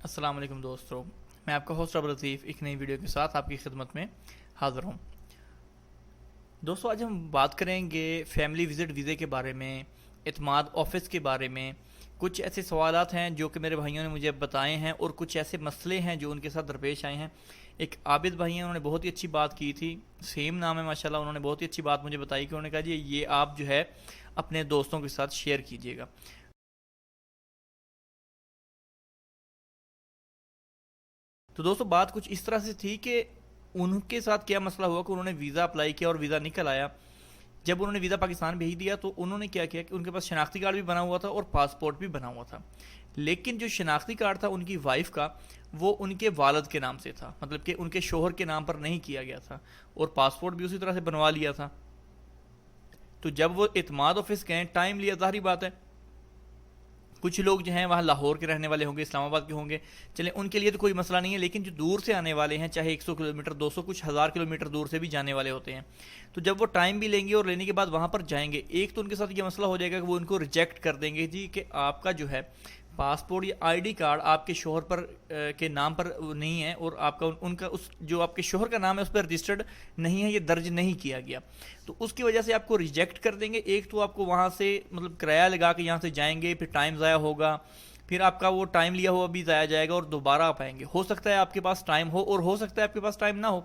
السلام علیکم دوستوں، میں آپ کا ہوسٹ ابو لطیف ایک نئی ویڈیو کے ساتھ آپ کی خدمت میں حاضر ہوں۔ دوستوں، آج ہم بات کریں گے فیملی وزٹ ویزے کے بارے میں، اعتماد آفس کے بارے میں۔ کچھ ایسے سوالات ہیں جو کہ میرے بھائیوں نے مجھے بتائے ہیں اور کچھ ایسے مسئلے ہیں جو ان کے ساتھ درپیش آئے ہیں۔ ایک عابد بھائی ہیں، انہوں نے بہت ہی اچھی بات کی تھی، سیم نام ہے ماشاءاللہ، انہوں نے بہت ہی اچھی بات مجھے بتائی کہ انہوں نے کہا جی یہ آپ جو ہے اپنے دوستوں کے ساتھ شیئر کیجیے گا۔ تو دوستوں، بات کچھ اس طرح سے تھی کہ ان کے ساتھ کیا مسئلہ ہوا کہ انہوں نے ویزا اپلائی کیا اور ویزا نکل آیا۔ جب انہوں نے ویزا پاکستان بھیج دیا تو انہوں نے کیا کیا کہ ان کے پاس شناختی کارڈ بھی بنا ہوا تھا اور پاسپورٹ بھی بنا ہوا تھا، لیکن جو شناختی کارڈ تھا ان کی وائف کا، وہ ان کے والد کے نام سے تھا، مطلب کہ ان کے شوہر کے نام پر نہیں کیا گیا تھا، اور پاسپورٹ بھی اسی طرح سے بنوا لیا تھا۔ تو جب وہ اعتماد آفس گئے، ٹائم لیا، ظاہری بات ہے، کچھ لوگ جو ہیں وہاں لاہور کے رہنے والے ہوں گے، اسلام آباد کے ہوں گے، چلیں ان کے لیے تو کوئی مسئلہ نہیں ہے، لیکن جو دور سے آنے والے ہیں، چاہے 100 کلومیٹر 200 کچھ ہزار کلومیٹر دور سے بھی جانے والے ہوتے ہیں، تو جب وہ ٹائم بھی لیں گے اور لینے کے بعد وہاں پر جائیں گے، ایک تو ان کے ساتھ یہ مسئلہ ہو جائے گا کہ وہ ان کو ریجیکٹ کر دیں گے جی کہ آپ کا جو ہے پاسپورٹ یا آئی ڈی کارڈ آپ کے شوہر پر کے نام پر نہیں ہے، اور آپ کا ان کا اس جو آپ کے شوہر کا نام ہے اس پر رجسٹرڈ نہیں ہے، یہ درج نہیں کیا گیا، تو اس کی وجہ سے آپ کو ریجیکٹ کر دیں گے۔ ایک تو آپ کو وہاں سے مطلب کرایہ لگا کے یہاں سے جائیں گے، پھر ٹائم ضائع ہوگا، پھر آپ کا وہ ٹائم لیا ہوا بھی ضائع جائے گا اور دوبارہ آپ آئیں گے، ہو سکتا ہے آپ کے پاس ٹائم ہو اور ہو سکتا ہے آپ کے پاس ٹائم نہ ہو،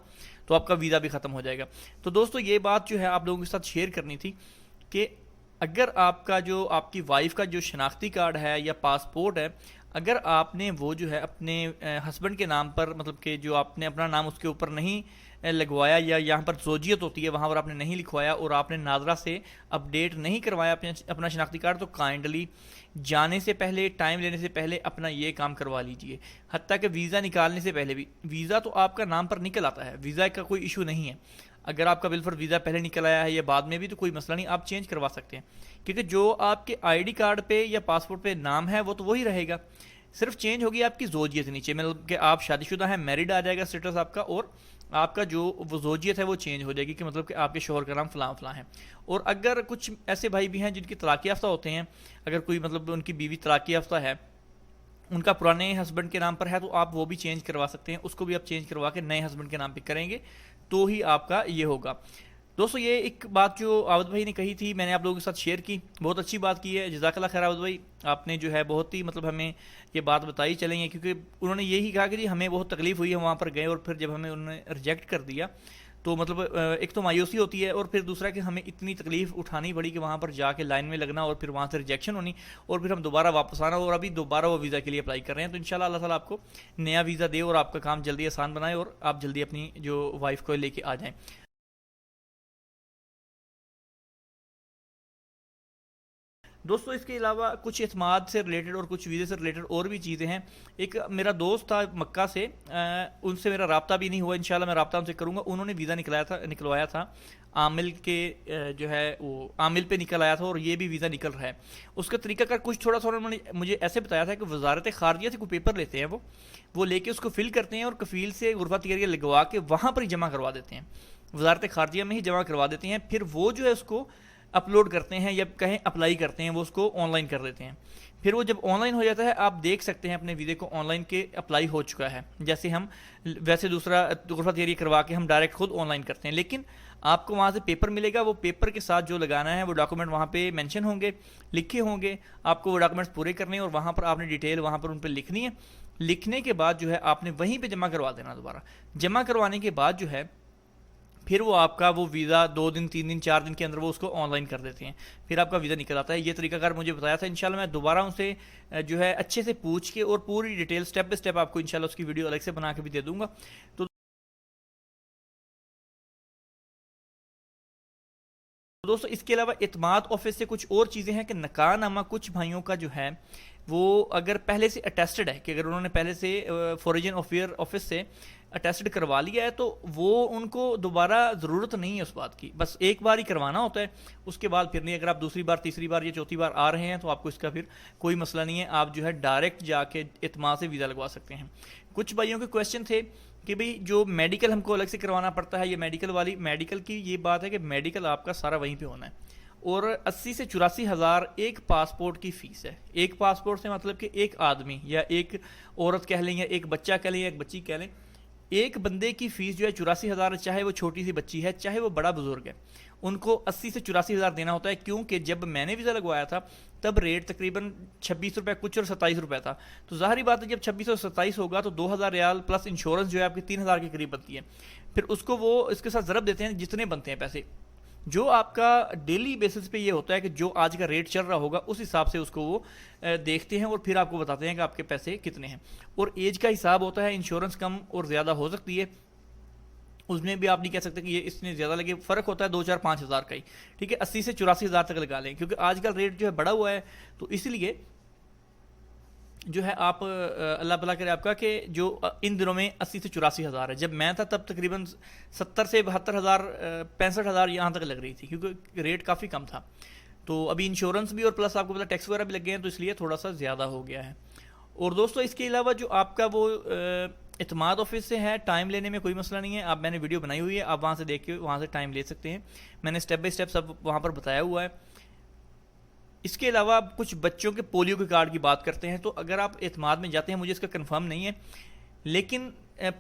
تو آپ کا ویزا بھی ختم ہو جائے گا۔ تو دوستو، یہ بات جو ہے آپ لوگوں کے ساتھ شیئر کرنی تھی کہ اگر آپ کا جو آپ کی وائف کا جو شناختی کارڈ ہے یا پاسپورٹ ہے، اگر آپ نے وہ جو ہے اپنے ہسبینڈ کے نام پر، مطلب کہ جو آپ نے اپنا نام اس کے اوپر نہیں لگوایا، یا یہاں پر زوجیت ہوتی ہے وہاں پر آپ نے نہیں لکھوایا، اور آپ نے ناظرہ سے اپڈیٹ نہیں کروایا اپنا شناختی کارڈ، تو کائنڈلی جانے سے پہلے، ٹائم لینے سے پہلے اپنا یہ کام کروا لیجئے۔ حتیٰ کہ ویزا نکالنے سے پہلے بھی، ویزا تو آپ کا نام پر نکل آتا ہے، ویزا کا کوئی ایشو نہیں ہے، اگر آپ کا بالفرض ویزا پہلے نکل آیا ہے یا بعد میں بھی تو کوئی مسئلہ نہیں، آپ چینج کروا سکتے ہیں، کیونکہ جو آپ کے آئی ڈی کارڈ پہ یا پاسپورٹ پہ نام ہے وہ تو وہی رہے گا، صرف چینج ہوگی آپ کی زوجیت نیچے، مطلب کہ آپ شادی شدہ ہیں، میرڈ آ جائے گا اسٹیٹس آپ کا، اور آپ کا جو وہ زوجیت ہے وہ چینج ہو جائے گی، کہ مطلب کہ آپ کے شوہر کا نام فلاں فلاں ہے۔ اور اگر کچھ ایسے بھائی بھی ہیں جن کی طلاق یافتہ ہوتے ہیں، اگر کوئی مطلب ان کی بیوی طلاق یافتہ ہے، ان کا پرانے ہسبینڈ کے نام پر ہے، تو آپ وہ بھی چینج کروا سکتے ہیں، اس کو بھی آپ چینج کروا کے نئے ہسبینڈ کے نام پہ کریں گے تو ہی آپ کا یہ ہوگا۔ دوستو، یہ ایک بات جو عابد بھائی نے کہی تھی میں نے آپ لوگوں کے ساتھ شیئر کی، بہت اچھی بات کی ہے، جزاک اللہ خیر عابد بھائی، آپ نے جو ہے بہت ہی مطلب ہمیں یہ بات بتائی چلیں گے، کیونکہ انہوں نے یہی کہا کہ جی ہمیں بہت تکلیف ہوئی ہے وہاں پر گئے، اور پھر جب ہمیں انہوں نے ریجیکٹ کر دیا تو مطلب ایک تو مایوسی ہوتی ہے، اور پھر دوسرا کہ ہمیں اتنی تکلیف اٹھانی پڑی کہ وہاں پر جا کے لائن میں لگنا، اور پھر وہاں سے ریجیکشن ہونی، اور پھر ہم دوبارہ واپس آنا، اور ابھی دوبارہ وہ ویزا کے لیے اپلائی کر رہے ہیں۔ تو انشاءاللہ اللہ تعالیٰ آپ کو نیا ویزا دے اور آپ کا کام جلدی آسان بنائے، اور آپ جلدی اپنی جو وائف کو لے کے آ جائیں۔ دوستو، اس کے علاوہ کچھ اعتماد سے ریلیٹڈ اور کچھ ویزے سے ریلیٹڈ اور بھی چیزیں ہیں۔ ایک میرا دوست تھا مکہ سے، ان سے میرا رابطہ بھی نہیں ہوا، انشاءاللہ میں رابطہ ان سے کروں گا، انہوں نے ویزا نکلوایا تھا عامل کے، جو ہے وہ عامل پہ نکل آیا تھا، اور یہ بھی ویزا نکل رہا ہے۔ اس کا طریقہ کار کچھ تھوڑا انہوں نے مجھے ایسے بتایا تھا کہ وزارت خارجہ سے کوئی پیپر لیتے ہیں، وہ لے کے اس کو فل کرتے ہیں، اور کفیل سے غرفہ تجاریہ لگوا کے وہاں پر ہی جمع کروا دیتے ہیں، وزارت خارجہ میں ہی جمع کروا دیتے ہیں، پھر وہ جو ہے اس کو اپلوڈ کرتے ہیں، یا کہیں اپلائی کرتے ہیں، وہ اس کو آن لائن کر دیتے ہیں۔ پھر وہ جب آن لائن ہو جاتا ہے، آپ دیکھ سکتے ہیں اپنے ویزے کو آن لائن کے اپلائی ہو چکا ہے، جیسے ہم ویسے دوسرا غرفہ تجاری کروا کے ہم ڈائریکٹ خود آن لائن کرتے ہیں، لیکن آپ کو وہاں سے پیپر ملے گا، وہ پیپر کے ساتھ جو لگانا ہے وہ ڈاکومنٹ وہاں پہ مینشن ہوں گے، لکھے ہوں گے، آپ کو وہ ڈاکومنٹس پورے کرنے ہیں، اور وہاں پر آپ نے ڈیٹیل وہاں پر ان پہ لکھنی ہے، لکھنے کے بعد جو ہے آپ نے وہیں پہ جمع کروا دینا، دوبارہ جمع کروانے کے بعد جو ہے پھر وہ آپ کا وہ ویزا 2 دن 3 دن 4 دن کے اندر وہ اس کو آن لائن کر دیتے ہیں، پھر آپ کا ویزا نکل آتا ہے۔ یہ طریقہ کار مجھے بتایا تھا، انشاءاللہ میں دوبارہ ان سے جو ہے اچھے سے پوچھ کے اور پوری ڈیٹیل سٹیپ بائی سٹیپ آپ کو انشاءاللہ اس کی ویڈیو الگ سے بنا کے بھی دے دوں گا۔ تو دوستو، اس کے علاوہ اعتماد آفس سے کچھ اور چیزیں ہیں کہ نکاح نامہ کچھ بھائیوں کا جو ہے وہ اگر پہلے سے اٹیسٹڈ ہے، کہ اگر انہوں نے پہلے سے فارجن افیئر آفس سے اٹیسٹڈ کروا لیا ہے، تو وہ ان کو دوبارہ ضرورت نہیں ہے اس بات کی، بس ایک بار ہی کروانا ہوتا ہے، اس کے بعد پھر نہیں۔ اگر آپ دوسری بار تیسری بار یا چوتھی بار آ رہے ہیں تو آپ کو اس کا پھر کوئی مسئلہ نہیں ہے، آپ جو ہے ڈائریکٹ جا کے اعتماد سے ویزا لگوا سکتے ہیں۔ کچھ بھائیوں کے کویشچن تھے کہ بھئی جو میڈیکل ہم کو الگ سے کروانا پڑتا ہے، یہ میڈیکل کی یہ بات ہے کہ میڈیکل آپ کا سارا وہیں پہ ہونا ہے، اور 80 سے 84 ہزار ایک پاسپورٹ کی فیس ہے. ایک پاسپورٹ سے مطلب کہ ایک آدمی یا ایک عورت کہہ لیں یا ایک بچہ کہہ لیں یا ایک بچی کہہ لیں, ایک بندے کی فیس جو ہے 84 ہزار, چاہے وہ چھوٹی سی بچی ہے چاہے وہ بڑا بزرگ ہے, ان کو 80 سے 84 ہزار دینا ہوتا ہے. کیونکہ جب میں نے ویزا لگوایا تھا تب ریٹ تقریباً 26 روپے کچھ اور 27 روپے تھا. تو ظاہری بات ہے جب 26 اور 27 ہوگا تو 2000 ریال پلس انشورنس جو ہے آپ کی 3000 کے قریب بنتی ہے. پھر اس کو وہ اس کے ساتھ ضرب دیتے ہیں جتنے بنتے ہیں پیسے, جو آپ کا ڈیلی بیسس پہ یہ ہوتا ہے کہ جو آج کا ریٹ چل رہا ہوگا اس حساب سے اس کو وہ دیکھتے ہیں اور پھر آپ کو بتاتے ہیں کہ آپ کے پیسے کتنے ہیں. اور ایج کا حساب ہوتا ہے, انشورنس کم اور زیادہ ہو سکتی ہے, اس میں بھی آپ نہیں کہہ سکتے کہ یہ اس نے زیادہ لگے, فرق ہوتا ہے 2-4-5 ہزار کا ہی, ٹھیک ہے. 80 سے 84 ہزار تک لگا لیں کیونکہ آج کل ریٹ جو ہے بڑا ہوا ہے, تو اس لیے جو ہے آپ اللہ بھلا کرے آپ کا کہ جو ان دنوں میں 80 سے 84 ہزار ہے. جب میں تھا تب تقریباً 70 سے 72 ہزار 65 ہزار یہاں تک لگ رہی تھی کیونکہ ریٹ کافی کم تھا. تو ابھی انشورنس بھی اور پلس آپ کو پتا ٹیکس وغیرہ بھی لگ گئے ہیں, تو اس لیے تھوڑا سا زیادہ ہو گیا ہے. اور دوستو اس کے علاوہ جو آپ کا وہ اعتماد آفس سے ہے, ٹائم لینے میں کوئی مسئلہ نہیں ہے. آپ میں نے ویڈیو بنائی ہوئی ہے, آپ وہاں سے دیکھ کے وہاں سے ٹائم لے سکتے ہیں. میں نے اسٹیپ بائی اسٹیپ سب وہاں پر بتایا ہوا ہے. اس کے علاوہ آپ کچھ بچوں کے پولیو کے کارڈ کی بات کرتے ہیں, تو اگر آپ اعتماد میں جاتے ہیں, مجھے اس کا کنفرم نہیں ہے, لیکن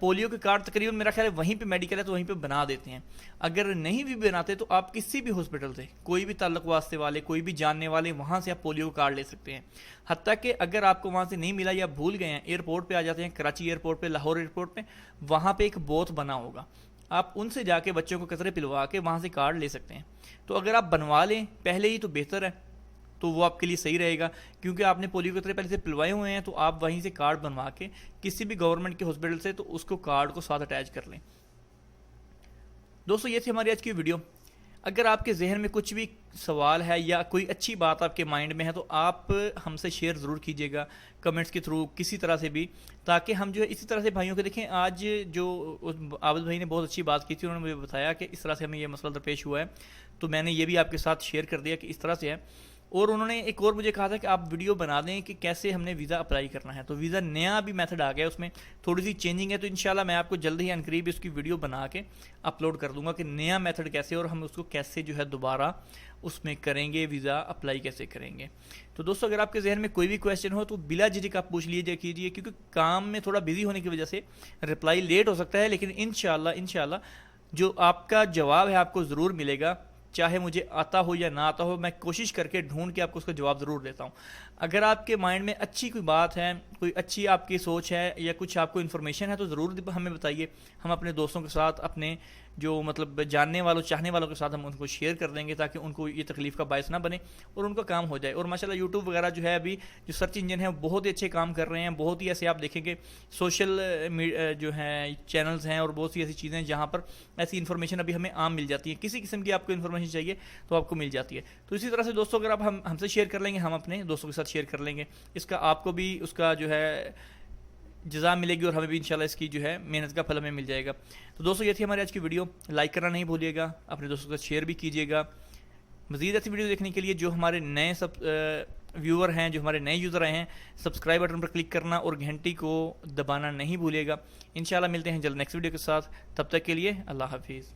پولیو کے کارڈ تقریباً میرا خیال ہے وہیں پہ میڈیکل ہے تو وہیں پہ بنا دیتے ہیں. اگر نہیں بھی بناتے تو آپ کسی بھی ہاسپٹل سے, کوئی بھی تعلق واسطے والے, کوئی بھی جاننے والے, وہاں سے آپ پولیو کا کارڈ لے سکتے ہیں. حتیٰ کہ اگر آپ کو وہاں سے نہیں ملا یا بھول گئے ہیں, ایئرپورٹ پہ آ جاتے ہیں, کراچی ایئرپورٹ پہ, لاہور ایئرپورٹ پہ, وہاں پہ ایک بوتھ بنا ہوگا, آپ ان سے جا کے بچوں کو قطرے پلوا کے وہاں سے کارڈ لے سکتے ہیں. تو اگر آپ بنوا لیں پہلے ہی تو بہتر ہے, تو وہ آپ کے لیے صحیح رہے گا, کیونکہ آپ نے پولیو کے قطرے پہلے سے پلوائے ہوئے ہیں, تو آپ وہیں سے کارڈ بنوا کے کسی بھی گورنمنٹ کے ہاسپٹل سے تو اس کو کارڈ کو ساتھ اٹیچ کر لیں. دوستو یہ تھی ہماری آج کی ویڈیو. اگر آپ کے ذہن میں کچھ بھی سوال ہے یا کوئی اچھی بات آپ کے مائنڈ میں ہے تو آپ ہم سے شیئر ضرور کیجیے گا کمنٹس کے تھرو, کسی طرح سے بھی, تاکہ ہم جو ہے اسی طرح سے بھائیوں کو دیکھیں. آج جو عابد بھائی نے بہت اچھی بات کی تھی, انہوں نے مجھے بتایا کہ اس طرح سے ہمیں یہ مسئلہ درپیش ہوا ہے, تو میں نے یہ بھی آپ کے ساتھ شیئر کر دیا کہ اس طرح سے ہے. اور انہوں نے ایک اور مجھے کہا تھا کہ آپ ویڈیو بنا دیں کہ کیسے ہم نے ویزا اپلائی کرنا ہے. تو ویزا نیا بھی میتھڈ آ گیا, اس میں تھوڑی سی چینجنگ ہے, تو انشاءاللہ میں آپ کو جلد ہی انقریب اس کی ویڈیو بنا کے اپلوڈ کر دوں گا کہ نیا میتھڈ کیسے اور ہم اس کو کیسے جو ہے دوبارہ اس میں کریں گے, ویزا اپلائی کیسے کریں گے. تو دوستو اگر آپ کے ذہن میں کوئی بھی کویسچن ہو تو بلا جھجک آپ پوچھ لیجیے کیجیے, کیونکہ کام میں تھوڑا بزی ہونے کی وجہ سے رپلائی لیٹ ہو سکتا ہے, لیکن انشاءاللہ جو آپ کا جواب ہے آپ کو ضرور ملے گا. چاہے مجھے آتا ہو یا نہ آتا ہو, میں کوشش کر کے ڈھونڈ کے آپ کو اس کا جواب ضرور دیتا ہوں. اگر آپ کے مائنڈ میں اچھی کوئی بات ہے, کوئی اچھی آپ کی سوچ ہے یا کچھ آپ کو انفارمیشن ہے تو ضرور ہمیں بتائیے. ہم اپنے دوستوں کے ساتھ, اپنے جو مطلب جاننے والوں چاہنے والوں کے ساتھ ہم ان کو شیئر کر دیں گے, تاکہ ان کو یہ تکلیف کا باعث نہ بنے اور ان کا کام ہو جائے. اور ماشاءاللہ یوٹیوب وغیرہ جو ہے ابھی جو سرچ انجن ہے بہت ہی اچھے کام کر رہے ہیں. بہت ہی ایسے آپ دیکھیں گے سوشل جو ہیں چینلز ہیں اور بہت سی ایسی چیزیں ہیں جہاں پر ایسی انفارمیشن ابھی ہمیں عام مل جاتی ہے. کسی قسم کی آپ کو انفارمیشن چاہیے تو آپ کو مل جاتی ہے. تو اسی طرح سے دوستوں اگر آپ ہم سے شیئر کر لیں گے, ہم اپنے دوستوں کے ساتھ شیئر کر لیں گے, اس کا آپ کو بھی اس کا جو ہے جزا ملے گی اور ہمیں بھی انشاءاللہ اس کی جو ہے محنت کا پھل ہمیں مل جائے گا. تو دوستو یہ تھی ہماری آج کی ویڈیو. لائک کرنا نہیں بھولیے گا, اپنے دوستوں کے ساتھ شیئر بھی کیجیے گا. مزید ایسی ویڈیو دیکھنے کے لیے جو ہمارے نئے ویور ہیں, جو ہمارے نئے یوزر آئے ہیں, سبسکرائب بٹن پر کلک کرنا اور گھنٹی کو دبانا نہیں بھولیے گا. انشاءاللہ ملتے ہیں جلد نیکسٹ ویڈیو کے ساتھ. تب تک کے لیے اللہ حافظ.